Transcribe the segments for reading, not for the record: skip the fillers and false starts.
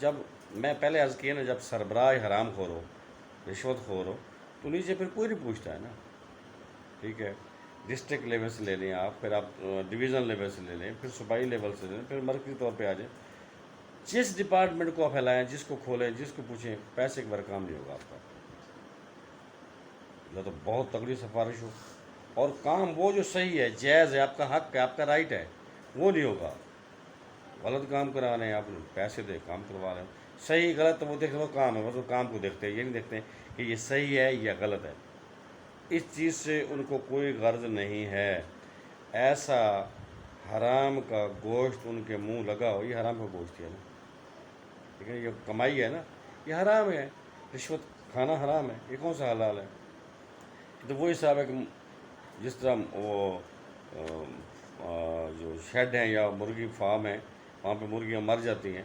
جب میں پہلے عرض کیا نا، جب سربراہ حرام خور ہو، رشوت خور ہو، تو نیچے پھر کوئی نہیں پوچھتا ہے نا. ٹھیک ہے، ڈسٹرکٹ لیول سے لے لیں آپ، پھر آپ ڈویژن لیول سے لے لیں، پھر صوبائی لیول سے لے لیں، پھر مرکزی طور پہ آ جائیں. جس ڈپارٹمنٹ کو آپ پھیلائیں، جس کو کھولیں، جس کو پوچھیں، پیسے کے بغیر کام نہیں ہوگا آپ کا. یا تو بہت تگڑی سفارش ہو، اور کام وہ جو صحیح ہے، جائز ہے، آپ کا حق ہے، آپ کا رائٹ ہے، وہ نہیں ہوگا. غلط کام کرا رہے ہیں آپ، پیسے دے کام کروا رہے ہیں. صحیح غلط تو وہ دیکھ وہ کام ہے، بس وہ کام کو دیکھتے ہیں، یہ نہیں دیکھتے کہ یہ صحیح ہے یا غلط ہے. اس چیز سے ان کو کوئی غرض نہیں ہے. ایسا حرام کا گوشت ان کے منہ لگا ہو، یہ حرام کا گوشت ہے نا، لیکن یہ کمائی ہے نا، یہ حرام ہے. رشوت کھانا حرام ہے، یہ کون سا حلال ہے؟ تو وہی صاحب ہے کہ جس طرح وہ جو شیڈ ہیں یا مرغی فارم ہیں، وہاں پہ مرغیاں مر جاتی ہیں،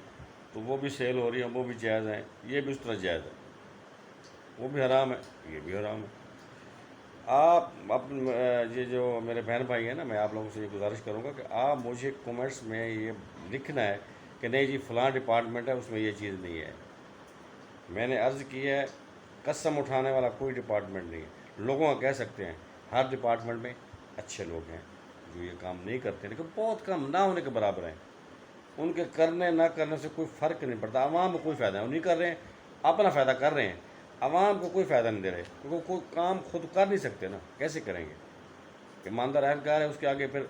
تو وہ بھی سیل ہو رہی ہیں، وہ بھی جائز ہیں، یہ بھی اس طرح جائز ہے. وہ بھی حرام ہے، یہ بھی حرام ہے. آپ یہ جو میرے بہن بھائی ہیں نا، میں آپ لوگوں سے یہ گزارش کروں گا کہ آپ مجھے کومنٹس میں یہ لکھنا ہے کہ نہیں جی فلاں ڈپارٹمنٹ ہے، اس میں یہ چیز نہیں ہے. میں نے عرض کی ہے، قسم اٹھانے والا کوئی ڈپارٹمنٹ نہیں ہے. لوگوں کا کہہ سکتے ہیں ہر ڈپارٹمنٹ میں اچھے لوگ ہیں جو یہ کام نہیں کرتے، لیکن بہت کم، نہ ہونے کے برابر ہیں. ان کے کرنے نہ کرنے سے کوئی فرق نہیں پڑتا. عوام کو کوئی فائدہ نہیں، وہ نہیں کر رہے ہیں، اپنا فائدہ کر رہے ہیں، عوام کو کوئی فائدہ نہیں دے رہے، کیونکہ کوئی کام خود کر نہیں سکتے نا، کیسے کریں گے؟ ایماندار اہلکار ہے، اس کے آگے پھر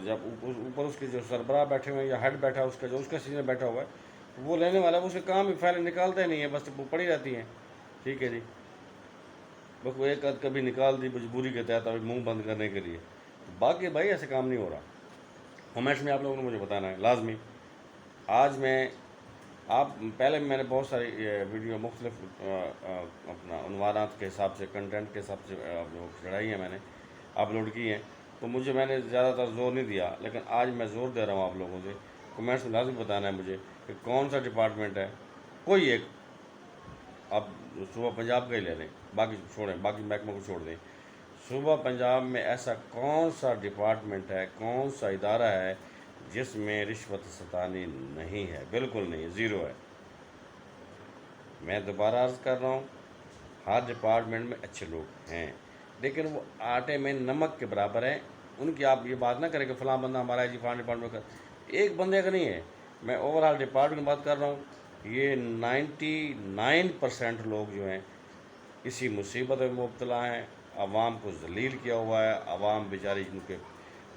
جب اوپر اس کے جو سربراہ بیٹھے ہوئے ہیں یا ہیڈ بیٹھا ہے، اس کا جو اس کا سینئر بیٹھا ہوا ہے، وہ لینے والا ہے، وہ اس کے کام ہی فائلیں نکالتا ہی نہیں ہے، بس وہ پڑی رہتی ہیں. ٹھیک ہے جی، بس وہ ایک آدھ کبھی نکال دی مجبوری کے تحت ابھی منہ بند کرنے کے لیے. باقی بھائی ایسے کام نہیں ہو رہا. کمنٹس میں آپ لوگوں نے مجھے بتانا ہے لازمی. آج میں آپ پہلے میں نے بہت ساری ویڈیو مختلف اپنا عنوانات کے حساب سے، کنٹینٹ کے حساب سے چڑھائی ہیں، میں نے اپلوڈ کی ہیں. تو میں نے زیادہ تر زور نہیں دیا، لیکن آج میں زور دے رہا ہوں آپ لوگوں سے. کمنٹس میں لازم بتانا ہے مجھے کہ کون سا ڈپارٹمنٹ ہے، کوئی ایک. آپ صوبہ پنجاب کا ہی لے لیں، باقی چھوڑیں، باقی محکموں کو چھوڑ دیں. صوبہ پنجاب میں ایسا کون سا ڈپارٹمنٹ ہے، کون سا ادارہ ہے جس میں رشوت ستانی نہیں ہے؟ بالکل نہیں ہے، زیرو ہے. میں دوبارہ عرض کر رہا ہوں، ہر ڈپارٹمنٹ میں اچھے لوگ ہیں، لیکن وہ آٹے میں نمک کے برابر ہیں. ان کی آپ یہ بات نہ کریں کہ فلاں بندہ ہمارا ہے جی، فلاں ڈپارٹمنٹ کا. ایک بندے کا نہیں ہے، میں اوور آل ڈپارٹمنٹ کی بات کر رہا ہوں. یہ 99% لوگ جو ہیں اسی مصیبت میں مبتلا ہیں. عوام کو ذلیل کیا ہوا ہے. عوام بیچاری ان کے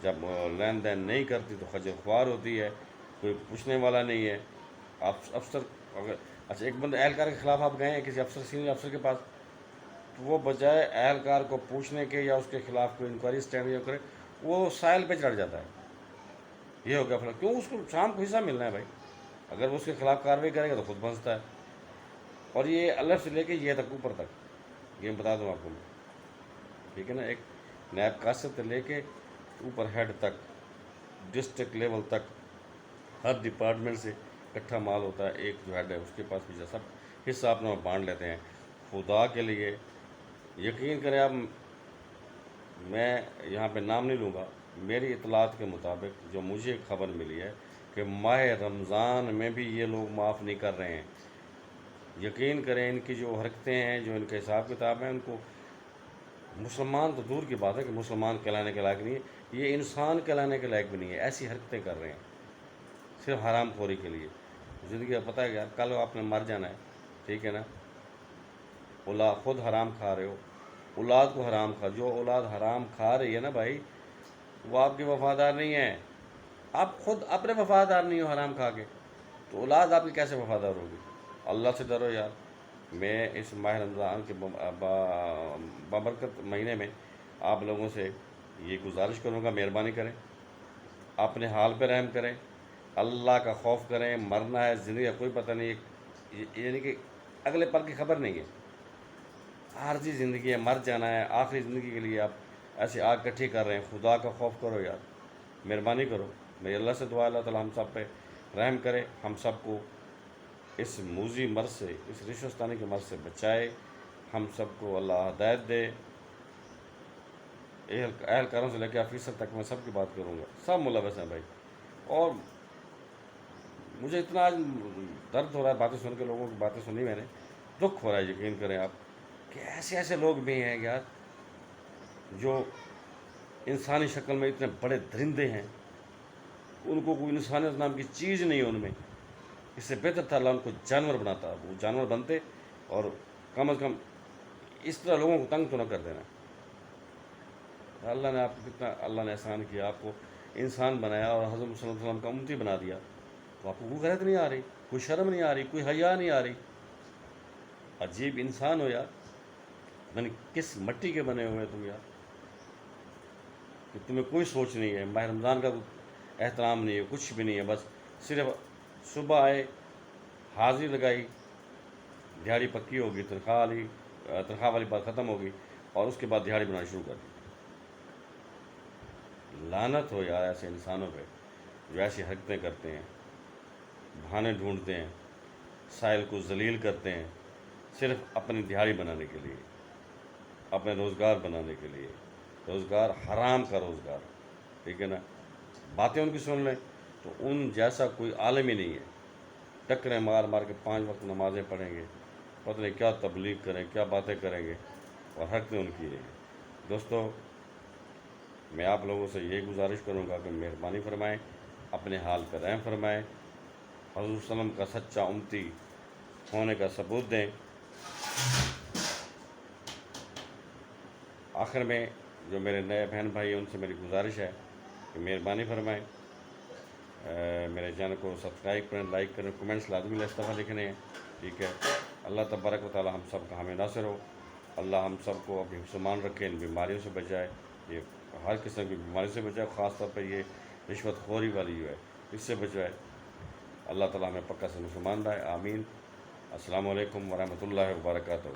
جب لین دین نہیں کرتی تو خجل خوار ہوتی ہے، کوئی پوچھنے والا نہیں ہے. افسر اگر اچھا ایک بندہ اہلکار کے خلاف آپ گئے ہیں کسی افسر، سینئر افسر کے پاس، تو وہ بجائے اہلکار کو پوچھنے کے یا اس کے خلاف کوئی انکوائری اسٹینڈ کرے، وہ سائل پہ چڑھ جاتا ہے. یہ ہو گیا فلاں، کیوں؟ اس کو شام کو حصہ ملنا ہے بھائی. اگر وہ اس کے خلاف کارروائی کرے گا تو خود پھنستا ہے. اور یہ الف سے لے کے یہ تک اوپر تک، یہ بتا دوں آپ کو میں. ٹھیک ہے نا، ایک نیب قاصد سے لے کے اوپر ہیڈ تک، ڈسٹرکٹ لیول تک، ہر ڈپارٹمنٹ سے اکٹھا مال ہوتا ہے. ایک جو ہیڈ ہے اس کے پاس بھی سب حصہ اپنا بانٹ لیتے ہیں. خدا کے لیے یقین کریں آپ، میں یہاں پہ نام نہیں لوں گا، میری اطلاعات کے مطابق جو مجھے خبر ملی ہے کہ ماہ رمضان میں بھی یہ لوگ معاف نہیں کر رہے ہیں. یقین کریں ان کی جو حرکتیں ہیں، جو ان کے حساب کتاب ہیں، ان کو مسلمان تو دور کی بات ہے کہ مسلمان کہلانے کے لائق نہیں ہے، یہ انسان کہلانے کے لائق بھی نہیں ہے. ایسی حرکتیں کر رہے ہیں صرف حرام خوری کے لیے. زندگی کا پتہ ہے یار، کل آپ نے مر جانا ہے. ٹھیک ہے نا، خود حرام کھا رہے ہو، اولاد کو حرام کھا. جو اولاد حرام کھا رہی ہے نا بھائی، وہ آپ کی وفادار نہیں ہے. آپ خود اپنے وفادار نہیں ہو حرام کھا کے، تو اولاد آپ کی کیسے وفادار ہوگی؟ اللہ سے ڈرو یار. میں اس ماہ رمضان کے بابرکت مہینے میں آپ لوگوں سے یہ گزارش کروں گا، مہربانی کریں، اپنے حال پہ رحم کریں، اللہ کا خوف کریں. مرنا ہے، زندگی کا کوئی پتہ نہیں ہے، یعنی کہ اگلے پل کی خبر نہیں ہے. عارضی زندگی ہے، مر جانا ہے. آخری زندگی کے لیے آپ ایسے آگ کٹھی کر رہے ہیں. خدا کا خوف کرو یار، مہربانی کرو. میری اللہ سے دعا، اللہ تعالیٰ ہم سب پہ رحم کرے، ہم سب کو اس موذی مرض سے، اس رشوتستانی کے مرض سے بچائے. ہم سب کو اللہ ہدایت دے. اہلکاروں سے لے کے آفیسر تک میں سب کی بات کروں گا، سب ملوث ہیں بھائی. اور مجھے اتنا آج درد ہو رہا ہے باتیں سن کے، لوگوں کی باتیں سنی میں نے، دکھ ہو رہا ہے، یقین کریں آپ کہ ایسے ایسے لوگ بھی ہیں یار جو انسانی شکل میں اتنے بڑے درندے ہیں، ان کو کوئی انسانیت نام کی چیز نہیں ہے ان میں. اس سے بہتر تھا اللہ ان کو جانور بناتا، وہ جانور بنتے اور کم از کم اس طرح لوگوں کو تنگ تو نہ کر دینا. اللہ نے آپ کو کتنا اللہ نے احسان کیا، آپ کو انسان بنایا اور حضرت صلی اللہ علیہ وسلم کا امتی بنا دیا، تو آپ کو کوئی غیرت نہیں آ رہی، کوئی شرم نہیں آ رہی، کوئی حیا نہیں آ رہی. عجیب انسان ہو یار، میں نے کس مٹی کے بنے ہوئے تم یار کہ تمہیں کوئی سوچ نہیں ہے، ماہ رمضان کا کوئی احترام نہیں ہے، کچھ بھی نہیں ہے. بس صرف صبح آئے، حاضری لگائی، دہاڑی پکی ہوگی، تنخواہ والی بات ختم ہوگی، اور اس کے بعد دہاڑی بنانی شروع کر دی. لعنت ہو یار ایسے انسانوں پہ جو ایسی حرکتیں کرتے ہیں، بہانے ڈھونڈتے ہیں، سائل کو ذلیل کرتے ہیں صرف اپنی دہاڑی بنانے کے لیے، اپنے روزگار بنانے کے لیے. روزگار حرام کا روزگار، ٹھیک ہے نا. باتیں ان کی سن لیں تو ان جیسا کوئی عالم ہی نہیں ہے. ٹکریں مار مار کے 5 وقت نمازیں پڑھیں گے، پتہ نہیں کیا تبلیغ کریں، کیا باتیں کریں گے، اور حرکتیں ان کی ہیں. دوستو، میں آپ لوگوں سے یہ گزارش کروں گا کہ مہربانی فرمائیں، اپنے حال پر رحم فرمائیں، حضور صلی اللہ علیہ وسلم کا سچا امتی ہونے کا ثبوت دیں. آخر میں جو میرے نئے بہن بھائی ہیں ان سے میری گزارش ہے کہ مہربانی فرمائیں، میرے چینل کو سبسکرائب کریں، لائک کریں، کمنٹس لازمی اس دفعہ لکھنے ہیں، ٹھیک ہے. اللہ تبارک و تعالی ہم سب کا حامی ناصر ہو. اللہ ہم سب کو اپنی حفظ و امان رکھے، ان بیماریوں سے بچائے، یہ ہر قسم کی بیماری سے بچائے، خاص طور پہ یہ رشوت خوری والی جو ہے اس سے بچائے. اللہ تعالیٰ ہمیں پکا سے مسلمان لائے، آمین. السلام علیکم ورحمۃ اللہ وبرکاتہ.